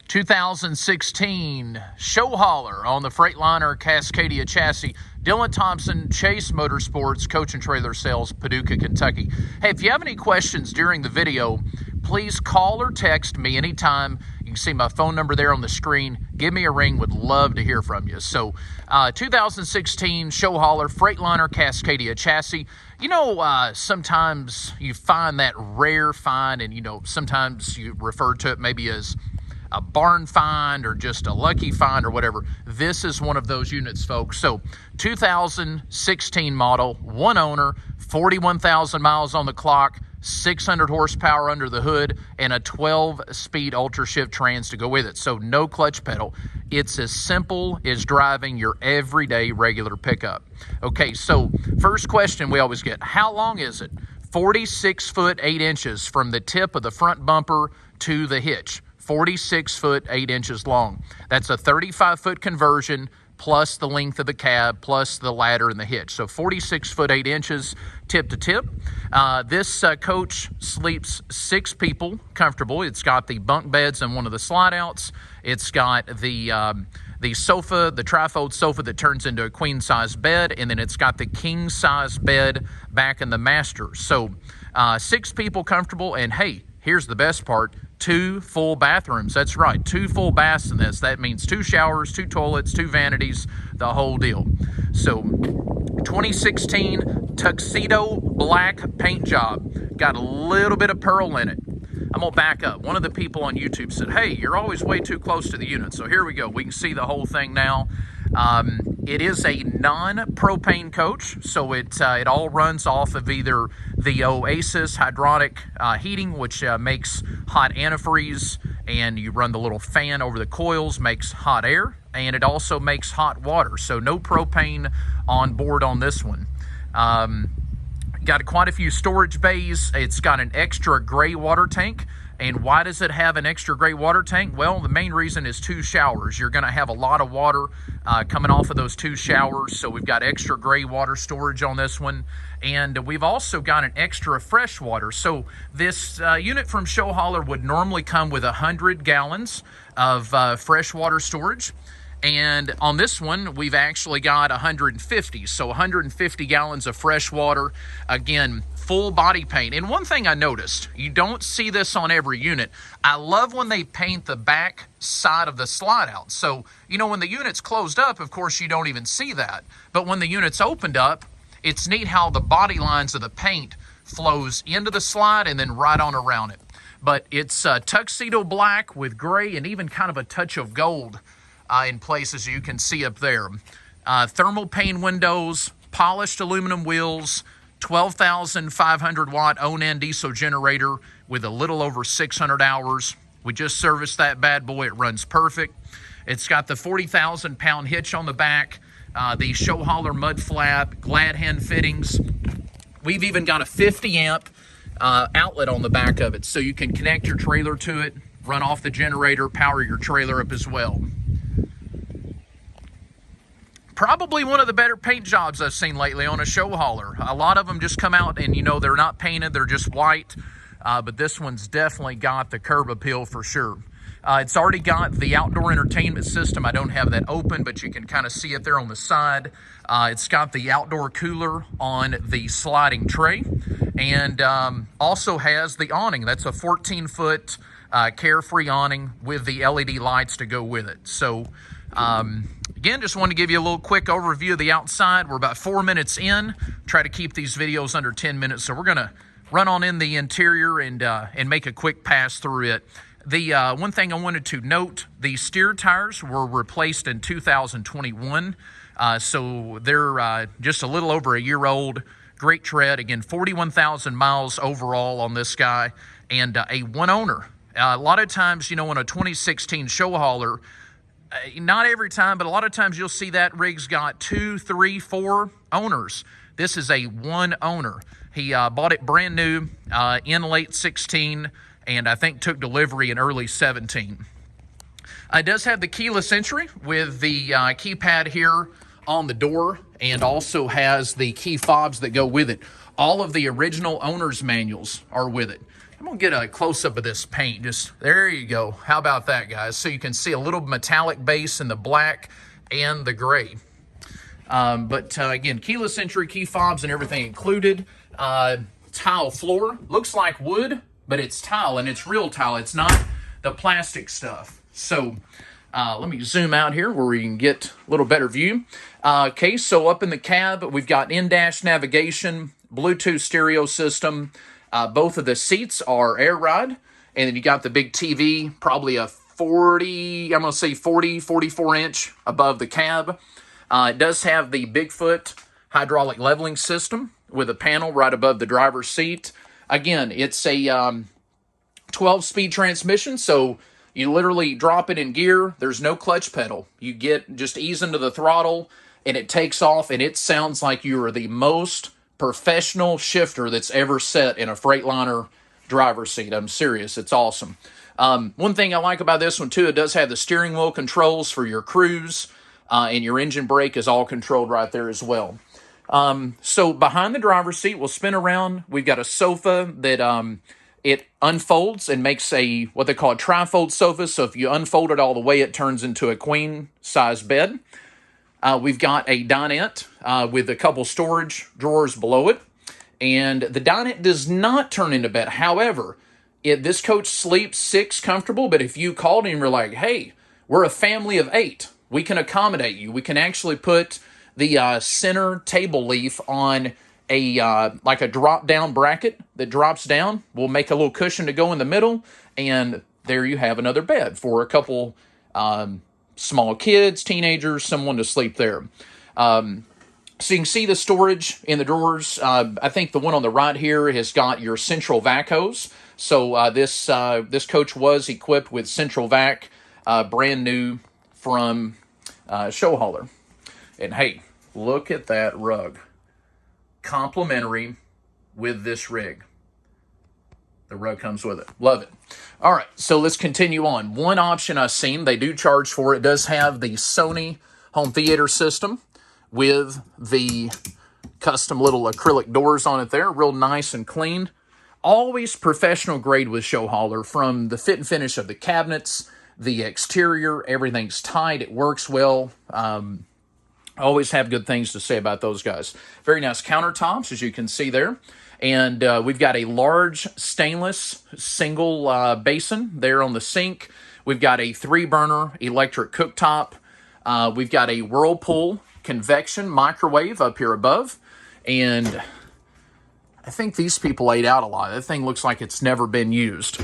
2016 ShowHauler on the Freightliner Cascadia chassis. Dylan Thompson, Chase Motorsports, Coach and Trailer Sales, Paducah, Kentucky. Hey, if you have any questions during the video, please call or text me anytime. You can see my phone number there on the screen. Give me a ring. Would love to hear from you. So, 2016 ShowHauler Freightliner Cascadia chassis. You know, sometimes you find that rare find, and, you know, sometimes you refer to it maybe as a barn find or just a lucky find or whatever. This is one of those units, folks. So 2016 model, one owner, 41,000 miles on the clock, 600 horsepower under the hood, and a 12-speed UltraShift trans to go with it. So no clutch pedal. It's as simple as driving your everyday regular pickup. Okay, so first question we always get, how long is it? 46 foot 8 inches from the tip of the front bumper to the hitch. 46 foot 8 inches long. That's a 35-foot conversion plus the length of the cab plus the ladder and the hitch. So 46 foot 8 inches tip to tip. This coach sleeps 6 people comfortable. It's got the bunk beds and one of the slide outs. It's got the sofa, the trifold sofa that turns into a queen size bed, and then it's got the king size bed back in the master. So 6 people comfortable, and hey, here's the best part, 2 full bathrooms. That's right, 2 full baths in this. That means 2 showers, 2 toilets, 2 vanities, the whole deal. So 2016 Tuxedo black paint job. Got a little bit of pearl in it. I'm gonna back up. One of the people on YouTube said, hey, you're always way too close to the unit. So here we go. We can see the whole thing now. It is a non-propane coach, so it all runs off of either the Oasis Hydronic heating, which makes hot antifreeze, and you run the little fan over the coils, makes hot air, and it also makes hot water. So no propane on board on this one. Got quite a few storage bays. It's got an extra gray water tank. And why does it have an extra gray water tank? Well, the main reason is 2 showers. You're going to have a lot of water coming off of those 2 showers. So we've got extra gray water storage on this one. And we've also got an extra fresh water. So this unit from ShowHauler would normally come with 100 gallons of fresh water storage. And on this one, we've actually got 150. So 150 gallons of fresh water. Again, full body paint. And one thing I noticed, you don't see this on every unit. I love when they paint the back side of the slide out. So, you know, when the unit's closed up, of course, you don't even see that. But when the unit's opened up, it's neat how the body lines of the paint flows into the slide and then right on around it. But it's tuxedo black with gray and even kind of a touch of gold in places you can see up there. Thermalpane windows, polished aluminum wheels, 12,500 watt Onan diesel generator with a little over 600 hours. We just serviced that bad boy. It runs perfect. It's got the 40,000 pound hitch on the back, the ShowHauler mud flap, glad hand fittings. We've even got a 50 amp outlet on the back of it, so you can connect your trailer to it, run off the generator, power your trailer up as well. Probably one of the better paint jobs I've seen lately on a ShowHauler. A lot of them just come out and, you know, they're not painted, they're just white. But this one's definitely got the curb appeal for sure. It's already got the outdoor entertainment system. I don't have that open, but you can kind of see it there on the side. It's got the outdoor cooler on the sliding tray, and also has the awning. That's a 14-foot carefree awning with the LED lights to go with it. So, again, just wanted to give you a little quick overview of the outside. We're about 4 minutes in. Try to keep these videos under 10 minutes. So we're going to run on in the interior and make a quick pass through it. The one thing I wanted to note, the steer tires were replaced in 2021. So they're just a little over a year old. Great tread. Again, 41,000 miles overall on this guy, and a one owner. A lot of times, you know, on a 2016 ShowHauler, not every time, but a lot of times you'll see that rig's got 2, 3, 4 owners. This is a one owner. He bought it brand new in late 16, and I think took delivery in early 17. It does have the keyless entry with the keypad here on the door, and also has the key fobs that go with it. All of the original owner's manuals are with it. I'm gonna get a close-up of this paint. Just, there you go. How about that, guys? So you can see a little metallic base in the black and the gray. Again, keyless entry, key fobs and everything included. Tile floor. Looks like wood, but it's tile, and it's real tile. It's not the plastic stuff. So let me zoom out here where we can get a little better view. Okay, so up in the cab, we've got in-dash navigation, Bluetooth stereo system. Both of the seats are air ride, and then you got the big TV, probably a 44 inch above the cab. It does have the Bigfoot hydraulic leveling system with a panel right above the driver's seat. Again, it's a 12-speed transmission, so you literally drop it in gear. There's no clutch pedal. You just ease into the throttle, and it takes off, and it sounds like you are the most professional shifter that's ever sat in a Freightliner driver's seat. I'm serious. It's awesome. One thing I like about this one, too, it does have the steering wheel controls for your cruise, and your engine brake is all controlled right there as well. So behind the driver's seat, we'll spin around. We've got a sofa that it unfolds and makes what they call a trifold sofa. So if you unfold it all the way, it turns into a queen-size bed. We've got a dinette with a couple storage drawers below it. And the dinette does not turn into bed. However, this coach sleeps 6 comfortable, but if you called and you're like, hey, we're a family of 8, we can accommodate you. We can actually put the center table leaf on like a drop-down bracket that drops down. We'll make a little cushion to go in the middle, and there you have another bed for a couple small kids, teenagers, someone to sleep there. So you can see the storage in the drawers. I think the one on the right here has got your central vac hose. So this coach was equipped with central vac, brand new from ShowHauler. And hey, look at that rug. Complimentary with this rig. The rug comes with it. Love it. All right, so let's continue on. One option I've seen, they do charge for it, does have the Sony home theater system with the custom little acrylic doors on it there. Real nice and clean. Always professional grade with ShowHauler, from the fit and finish of the cabinets, the exterior, everything's tight. It works well. I always have good things to say about those guys. Very nice countertops, as you can see there. And we've got a large stainless single basin there on the sink. We've got a 3-burner electric cooktop. We've got a Whirlpool convection microwave up here above. And I think these people ate out a lot. That thing looks like it's never been used.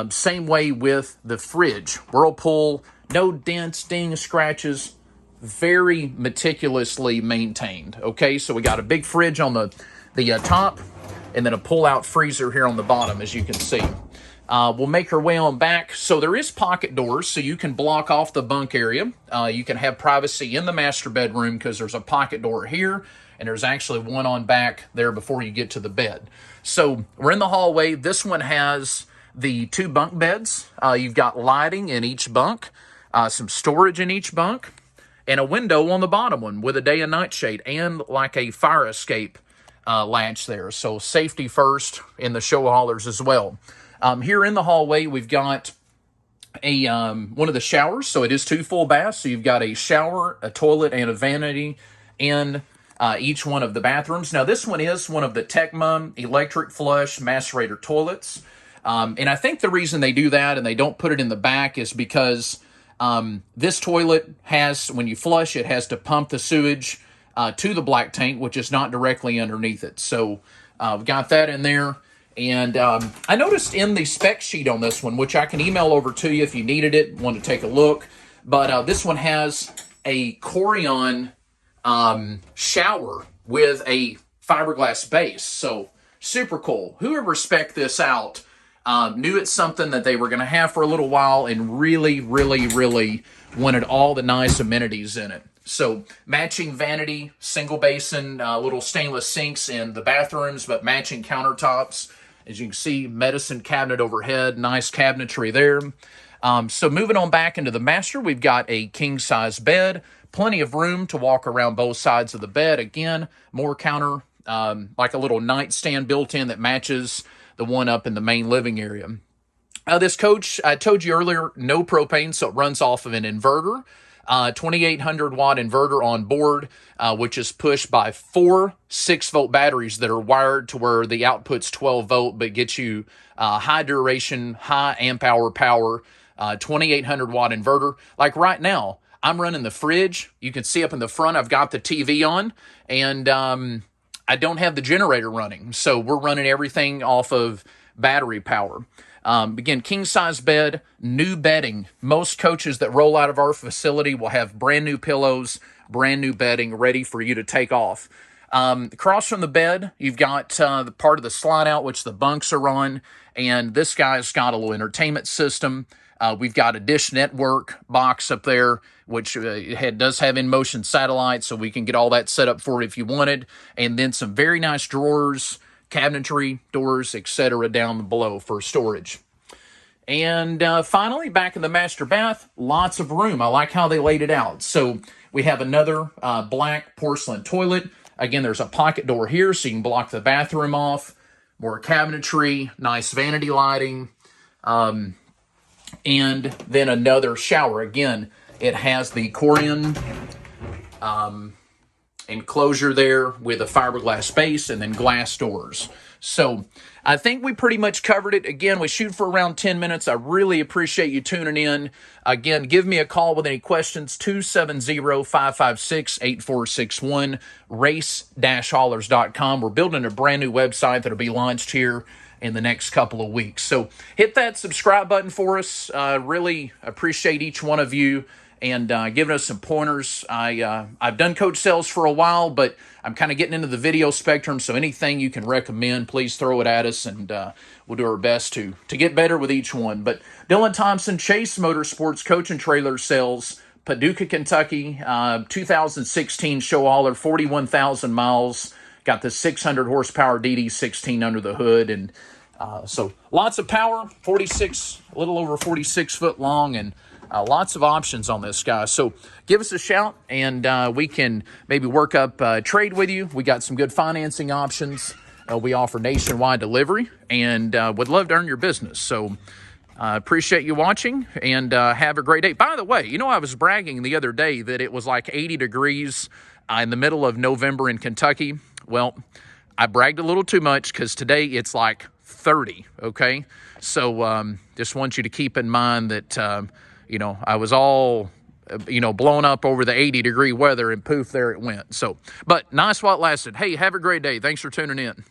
Same way with the fridge. Whirlpool, no dents, dings, scratches. Very meticulously maintained. Okay, so we got a big fridge on the top, and then a pull-out freezer here on the bottom, as you can see. We'll make our way on back. So there is pocket doors, so you can block off the bunk area. You can have privacy in the master bedroom because there's a pocket door here, and there's actually one on back there before you get to the bed. So we're in the hallway. This one has the 2 bunk beds. You've got lighting in each bunk, some storage in each bunk, and a window on the bottom one with a day and night shade and like a fire escape latch there. So safety first in the ShowHaulers as well. Here in the hallway, we've got one of the showers. So it is 2 full baths. So you've got a shower, a toilet, and a vanity in each one of the bathrooms. Now, this one is one of the Tecma electric flush macerator toilets. And I think the reason they do that and they don't put it in the back is because this toilet has, when you flush, it has to pump the sewage to the black tank, which is not directly underneath it. So we've got that in there. And I noticed in the spec sheet on this one, which I can email over to you if you needed it, want to take a look, but this one has a Corian shower with a fiberglass base. So super cool. Whoever spec'd this out knew it's something that they were going to have for a little while and really, really, really wanted all the nice amenities in it. So matching vanity, single basin, little stainless sinks in the bathrooms, but matching countertops. As you can see, medicine cabinet overhead, nice cabinetry there. So moving on back into the master, we've got a king-size bed, plenty of room to walk around both sides of the bed. Again, more counter, like a little nightstand built in that matches the one up in the main living area. This coach, I told you earlier, no propane, so it runs off of an inverter, 2800 watt inverter on board, which is pushed by 4 6-volt batteries that are wired to where the output's 12 volt, but gets you high duration, high amp hour power, 2800 watt inverter. Like right now, I'm running the fridge. You can see up in the front, I've got the TV on, and I don't have the generator running. So we're running everything off of battery power. Again, king-size bed, new bedding. Most coaches that roll out of our facility will have brand new pillows, brand new bedding ready for you to take off. Across from the bed, you've got the part of the slide out, which the bunks are on, and this guy's got a little entertainment system. We've got a Dish Network box up there, which does have in-motion satellite, so we can get all that set up for it if you wanted. And then some very nice drawers, cabinetry, doors, etc. down below for storage. And finally, back in the master bath, lots of room. I like how they laid it out. So we have another black porcelain toilet. Again, there's a pocket door here, so you can block the bathroom off. More cabinetry, nice vanity lighting. And then another shower. Again, it has the Corian enclosure there with a fiberglass base and then glass doors. So I think we pretty much covered it. Again, we shoot for around 10 minutes. I really appreciate you tuning in. Again, give me a call with any questions, 270-556-8461, race-haulers.com. We're building a brand new website that'll be launched here in the next couple of weeks. So hit that subscribe button for us. Really appreciate each one of you and giving us some pointers. I've done coach sales for a while, but I'm kind of getting into the video spectrum, so anything you can recommend, please throw it at us, and we'll do our best to get better with each one. But Dylan Thompson, Chase Motorsports Coach and Trailer Sales, Paducah, Kentucky, 2016 ShowHauler, 41,000 miles, got the 600 horsepower DD16 under the hood, and so lots of power, a little over 46 foot long, and lots of options on this guy. So give us a shout, and we can maybe work up trade with you. We got some good financing options. We offer nationwide delivery, and would love to earn your business. So appreciate you watching, and have a great day. By the way, I was bragging the other day that it was like 80 degrees in the middle of November in Kentucky. Well, I bragged a little too much because today it's like 30, okay? So just want you to keep in mind that I was all, blown up over the 80-degree weather, and poof, there it went. So, but nice while it lasted. Hey, have a great day. Thanks for tuning in.